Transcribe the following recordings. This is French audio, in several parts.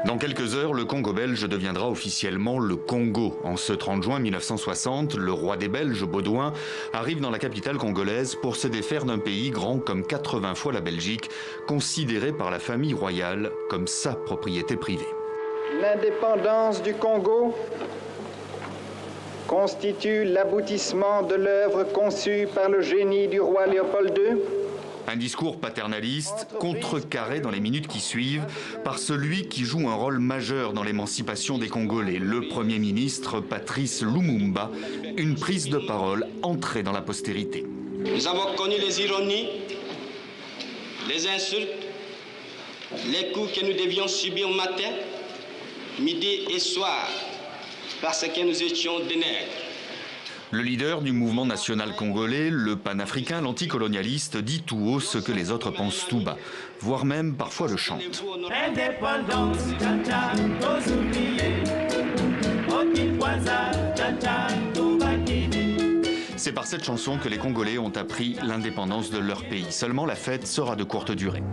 Dans quelques heures, le Congo belge deviendra officiellement le Congo. En ce 30 juin 1960, le roi des Belges, Baudouin, arrive dans la capitale congolaise pour se défaire d'un pays grand comme 80 fois la Belgique, considéré par la famille royale comme sa propriété privée. L'indépendance du Congo constitue l'aboutissement de l'œuvre conçue par le génie du roi Léopold II. Un discours paternaliste, contrecarré dans les minutes qui suivent par celui qui joue un rôle majeur dans l'émancipation des Congolais, le Premier ministre Patrice Lumumba, une prise de parole entrée dans la postérité. Nous avons connu les ironies, les insultes, les coups que nous devions subir matin, midi et soir, parce que nous étions des nègres. Le leader du mouvement national congolais, le panafricain, l'anticolonialiste, dit tout haut ce que les autres pensent tout bas, voire même parfois le chantent. C'est par cette chanson que les Congolais ont appris l'indépendance de leur pays. Seulement la fête sera de courte durée.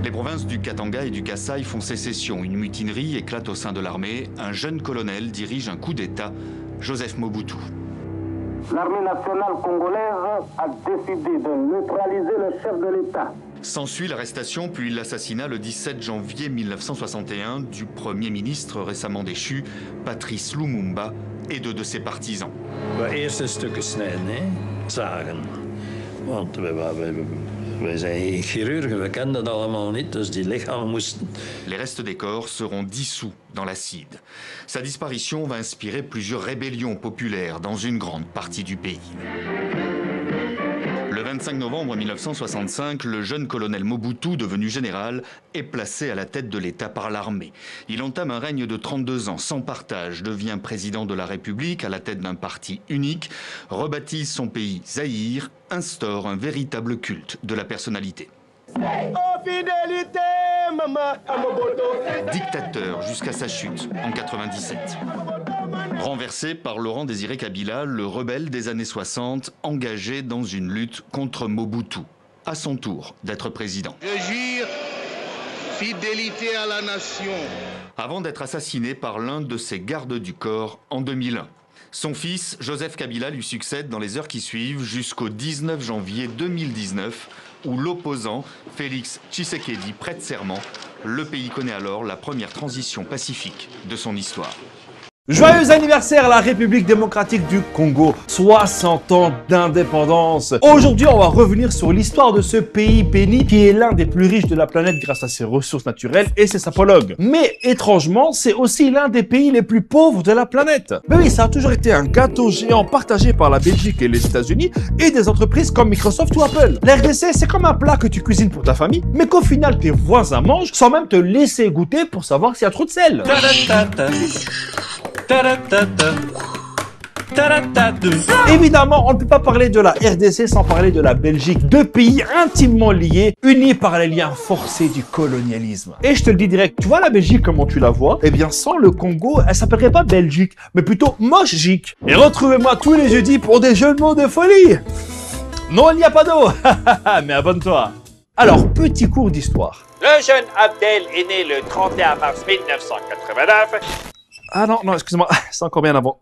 Les provinces du Katanga et du Kasaï font sécession. Une mutinerie éclate au sein de l'armée. Un jeune colonel dirige un coup d'État, Joseph Mobutu. L'armée nationale congolaise a décidé de neutraliser le chef de l'État. S'ensuit l'arrestation puis l'assassinat le 17 janvier 1961 du Premier ministre récemment déchu, Patrice Lumumba, et de ses partisans. Eerst een stuk snijden, hè? Zagen. Want wij zijn chirurgen, we kennen dat allemaal niet, dus die lichamen moesten... Les restes des corps seront dissous dans l'acide. Sa disparition va inspirer plusieurs rébellions populaires dans une grande partie du pays. Le 25 novembre 1965, le jeune colonel Mobutu, devenu général, est placé à la tête de l'État par l'armée. Il entame un règne de 32 ans, sans partage, devient président de la République à la tête d'un parti unique, rebaptise son pays Zaïre, instaure un véritable culte de la personnalité. Dictateur jusqu'à sa chute en 97. Renversé par Laurent Désiré Kabila, le rebelle des années 60, engagé dans une lutte contre Mobutu, à son tour d'être président. Je jure fidélité à la nation. Avant d'être assassiné par l'un de ses gardes du corps en 2001. Son fils, Joseph Kabila, lui succède dans les heures qui suivent jusqu'au 19 janvier 2019, où l'opposant, Félix Tshisekedi, prête serment. Le pays connaît alors la première transition pacifique de son histoire. Joyeux anniversaire à la République démocratique du Congo, 60 ans d'indépendance. Aujourd'hui, on va revenir sur l'histoire de ce pays béni qui est l'un des plus riches de la planète grâce à ses ressources naturelles et ses sapologues. Mais étrangement, c'est aussi l'un des pays les plus pauvres de la planète. Mais oui, ça a toujours été un gâteau géant partagé par la Belgique et les États-Unis et des entreprises comme Microsoft ou Apple. La RDC, c'est comme un plat que tu cuisines pour ta famille, mais qu'au final tes voisins mangent sans même te laisser goûter pour savoir s'il y a trop de sel. Évidemment, on ne peut pas parler de la RDC sans parler de la Belgique. Deux pays intimement liés, unis par les liens forcés du colonialisme. Et je te le dis direct, tu vois la Belgique comment tu la vois? Eh bien, sans le Congo, elle s'appellerait pas Belgique, mais plutôt Moche-gique. Et retrouvez-moi tous les jeudis pour des jeux de mots de folie. Non, il n'y a pas d'eau, mais abonne-toi. Alors, petit cours d'histoire. Le jeune Abdel est né le 31 mars 1989. Ah non, excuse-moi, c'est encore bien avant.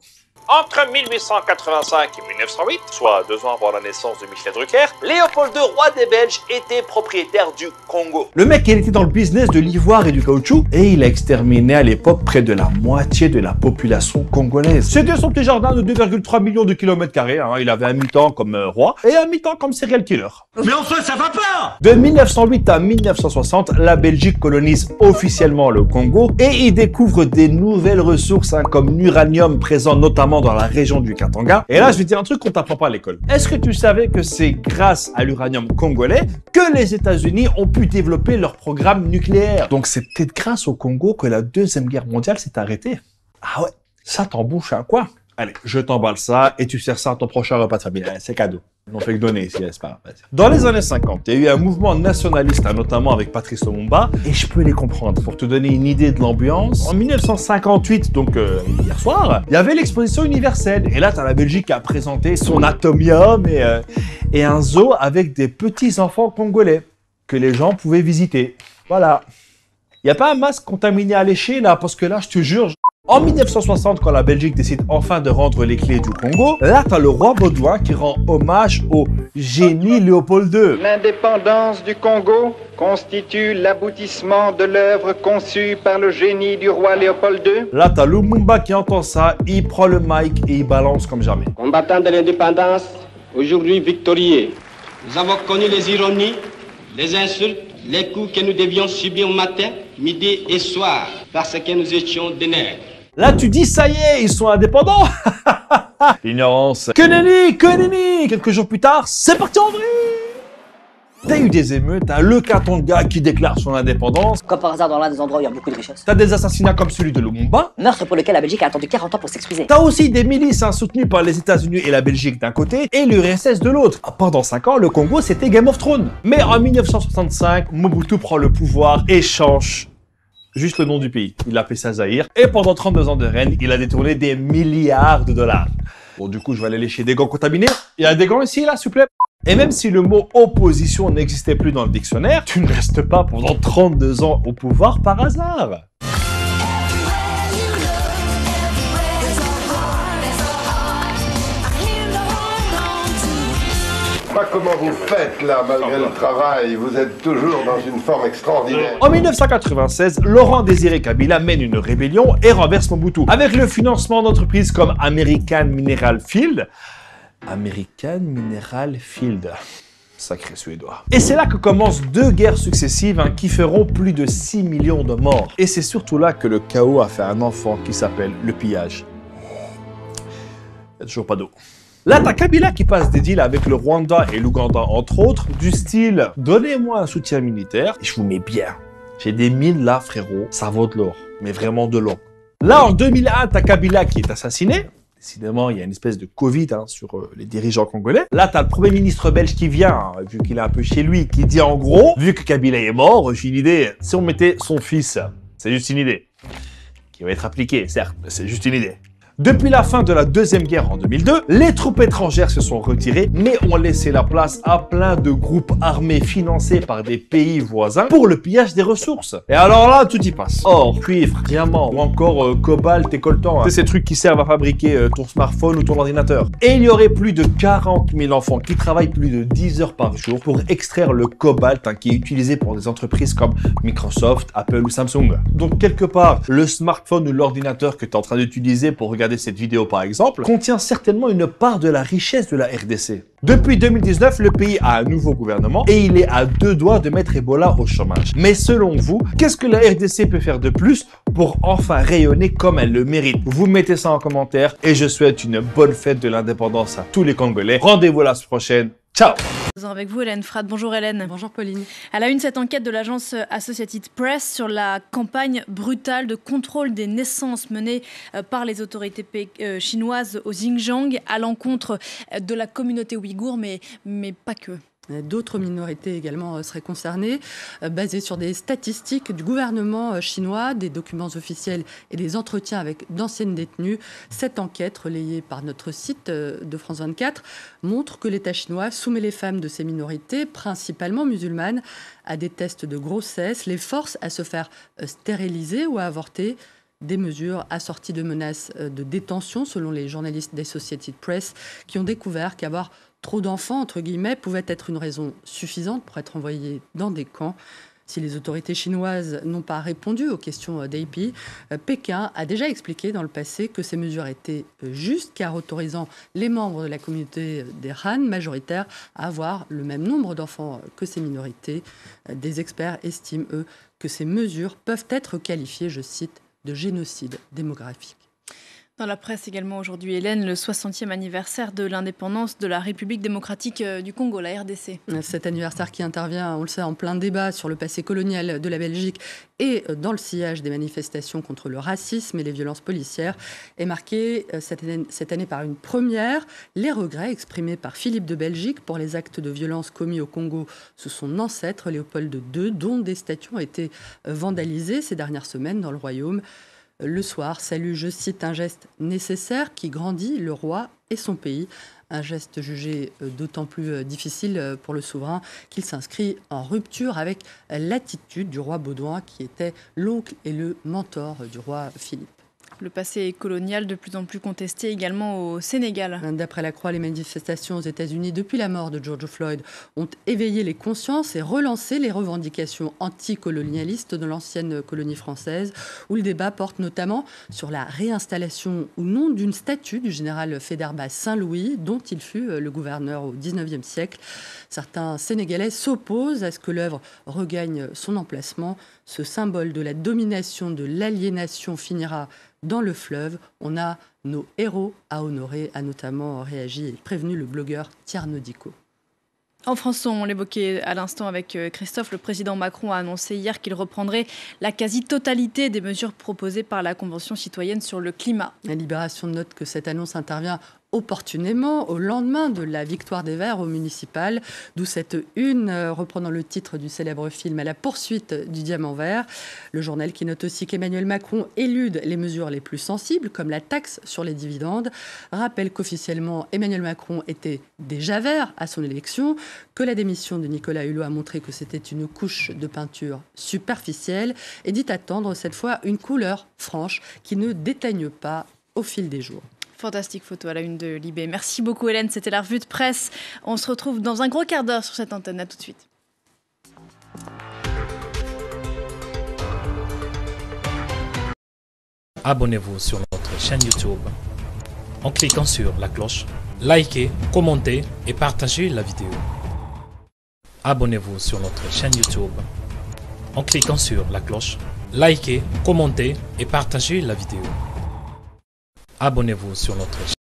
Entre 1885 et 1908, soit 2 ans avant la naissance de Michel Drucker, Léopold II, roi des Belges, était propriétaire du Congo. Le mec, il était dans le business de l'ivoire et du caoutchouc et il a exterminé à l'époque près de la moitié de la population congolaise. C'était son petit jardin de 2,3 millions de kilomètres carrés. Il avait un mi-temps comme roi et un mi-temps comme serial killer. Mais enfin, ça va pas! De 1908 à 1960, la Belgique colonise officiellement le Congo et y découvre des nouvelles ressources comme l'uranium présent notamment dans la région du Katanga. Et là, je vais te dire un truc qu'on t'apprend pas à l'école. Est-ce que tu savais que c'est grâce à l'uranium congolais que les États-Unis ont pu développer leur programme nucléaire? Donc c'est peut-être grâce au Congo que la Deuxième Guerre mondiale s'est arrêtée. Ah ouais, ça t'embouche un coin. Allez, je t'emballe ça et tu sers ça à ton prochain repas de famille. C'est cadeau. On fait que donner ici, n'est-ce pas? Dans les années 50, il y a eu un mouvement nationaliste, notamment avec Patrice Lumumba, et je peux les comprendre. Pour te donner une idée de l'ambiance, en 1958, donc hier soir, il y avait l'exposition universelle. Et là, tu as la Belgique qui a présenté son atomium et un zoo avec des petits-enfants congolais que les gens pouvaient visiter. Voilà. Il n'y a pas un masque contaminé à lécher, là, parce que là, je te jure... En 1960, quand la Belgique décide enfin de rendre les clés du Congo, là, t'as le roi Baudouin qui rend hommage au génie Léopold II. L'indépendance du Congo constitue l'aboutissement de l'œuvre conçue par le génie du roi Léopold II. Là, t'as Lumumba qui entend ça, il prend le mic et il balance comme jamais. Combattants de l'indépendance, aujourd'hui victorieux, nous avons connu les ironies, les insultes, les coups que nous devions subir matin, midi et soir, parce que nous étions des nègres. Là, tu dis, ça y est, ils sont indépendants. L'ignorance. Que nenni. Quelques jours plus tard, c'est parti en vrai. T'as eu des émeutes, t'as le Katanga qui déclare son indépendance. Comme par hasard dans l'un des endroits où il y a beaucoup de richesses. T'as des assassinats comme celui de Lumumba. Meurtre pour lequel la Belgique a attendu 40 ans pour s'excuser. T'as aussi des milices soutenues par les États-Unis et la Belgique d'un côté et l'URSS de l'autre. Pendant 5 ans, le Congo, c'était Game of Thrones. Mais en 1965, Mobutu prend le pouvoir et change juste le nom du pays. Il l'appelait ça Zaïre. Et pendant 32 ans de règne, il a détourné des milliards de dollars. Bon, du coup, je vais aller lécher des gants contaminés. Il y a des gants ici, là, s'il vous plaît. Et même si le mot opposition n'existait plus dans le dictionnaire, tu ne restes pas pendant 32 ans au pouvoir par hasard. Pas comment vous faites là, malgré le travail, vous êtes toujours dans une forme extraordinaire. En 1996, Laurent Désiré Kabila mène une rébellion et renverse Mobutu, avec le financement d'entreprises comme American Mineral Field. American Mineral Field. Sacré suédois. Et c'est là que commencent 2 guerres successives qui feront plus de 6 millions de morts. Et c'est surtout là que le chaos a fait un enfant qui s'appelle le pillage. Il n'y a toujours pas d'eau. Là, t'as Kabila qui passe des deals avec le Rwanda et l'Ouganda, entre autres, du style « Donnez-moi un soutien militaire et je vous mets bien. J'ai des mines là, frérot, ça vaut de l'or, mais vraiment de l'or. » Là, en 2001, t'as Kabila qui est assassiné. Décidément, il y a une espèce de Covid sur les dirigeants congolais. Là, t'as le Premier ministre belge qui vient, vu qu'il est un peu chez lui, qui dit en gros, vu que Kabila est mort, j'ai une idée, si on mettait son fils, c'est juste une idée, qui va être appliquée, certes, mais c'est juste une idée. Depuis la fin de la Deuxième Guerre en 2002, les troupes étrangères se sont retirées, mais ont laissé la place à plein de groupes armés financés par des pays voisins pour le pillage des ressources. Et alors là, tout y passe. Or, cuivre, diamant ou encore cobalt et coltan. C'est ces trucs qui servent à fabriquer ton smartphone ou ton ordinateur. Et il y aurait plus de 40 000 enfants qui travaillent plus de 10 heures par jour pour extraire le cobalt qui est utilisé pour des entreprises comme Microsoft, Apple ou Samsung. Donc quelque part, le smartphone ou l'ordinateur que tu es en train d'utiliser pour regarder cette vidéo par exemple, contient certainement une part de la richesse de la RDC. Depuis 2019, le pays a un nouveau gouvernement et il est à 2 doigts de mettre Ebola au chômage. Mais selon vous, qu'est-ce que la RDC peut faire de plus pour enfin rayonner comme elle le mérite? Vous mettez ça en commentaire et je souhaite une bonne fête de l'indépendance à tous les Congolais. Rendez-vous la semaine prochaine. Ciao! Avec vous, Hélène Frade. Bonjour Hélène. Bonjour Pauline. À la une, cette enquête de l'agence Associated Press sur la campagne brutale de contrôle des naissances menée par les autorités chinoises au Xinjiang à l'encontre de la communauté ouïghour, mais pas que. D'autres minorités également seraient concernées, basées sur des statistiques du gouvernement chinois, des documents officiels et des entretiens avec d'anciennes détenues. Cette enquête, relayée par notre site de France 24, montre que l'État chinois soumet les femmes de ces minorités, principalement musulmanes, à des tests de grossesse, les force à se faire stériliser ou à avorter. Des mesures assorties de menaces de détention, selon les journalistes d'Associated Press, qui ont découvert qu'avoir trop d'enfants, entre guillemets, pouvait être une raison suffisante pour être envoyés dans des camps. Si les autorités chinoises n'ont pas répondu aux questions d'AP, Pékin a déjà expliqué dans le passé que ces mesures étaient justes, car autorisant les membres de la communauté des Han majoritaires à avoir le même nombre d'enfants que ces minorités. Des experts estiment, eux, que ces mesures peuvent être qualifiées, je cite, de génocide démographique. Dans la presse également aujourd'hui, Hélène, le 60e anniversaire de l'indépendance de la République démocratique du Congo, la RDC. Cet anniversaire qui intervient, on le sait, en plein débat sur le passé colonial de la Belgique et dans le sillage des manifestations contre le racisme et les violences policières, est marqué cette année par une première, les regrets exprimés par Philippe de Belgique pour les actes de violence commis au Congo sous son ancêtre Léopold II, dont des statues ont été vandalisées ces dernières semaines dans le royaume. Le soir salue, je cite, un geste nécessaire qui grandit le roi et son pays. Un geste jugé d'autant plus difficile pour le souverain qu'il s'inscrit en rupture avec l'attitude du roi Baudouin qui était l'oncle et le mentor du roi Philippe. Le passé colonial de plus en plus contesté également au Sénégal. D'après la Croix, les manifestations aux États-Unis depuis la mort de George Floyd ont éveillé les consciences et relancé les revendications anticolonialistes de l'ancienne colonie française, où le débat porte notamment sur la réinstallation ou non d'une statue du général Faidherbe Saint-Louis, dont il fut le gouverneur au XIXe siècle. Certains Sénégalais s'opposent à ce que l'œuvre regagne son emplacement. Ce symbole de la domination, de l'aliénation finira dans le fleuve. On a nos héros à honorer, a notamment réagi et prévenu le blogueur Tierno Dico. En France, on l'évoquait à l'instant avec Christophe, le président Macron a annoncé hier qu'il reprendrait la quasi-totalité des mesures proposées par la Convention citoyenne sur le climat. La Libération note que cette annonce intervient opportunément au lendemain de la victoire des Verts au municipal, d'où cette une reprenant le titre du célèbre film À la poursuite du diamant vert. Le journal qui note aussi qu'Emmanuel Macron élude les mesures les plus sensibles, comme la taxe sur les dividendes, rappelle qu'officiellement Emmanuel Macron était déjà vert à son élection, que la démission de Nicolas Hulot a montré que c'était une couche de peinture superficielle et dit attendre cette fois une couleur franche qui ne déteigne pas au fil des jours. Fantastique photo à la une de Libé. Merci beaucoup Hélène, c'était la revue de presse. On se retrouve dans un gros quart d'heure sur cette antenne. À tout de suite. Abonnez-vous sur notre chaîne YouTube en cliquant sur la cloche. Likez, commentez et partagez la vidéo. Abonnez-vous sur notre chaîne YouTube en cliquant sur la cloche. Likez, commentez et partagez la vidéo. Abonnez-vous sur notre chaîne.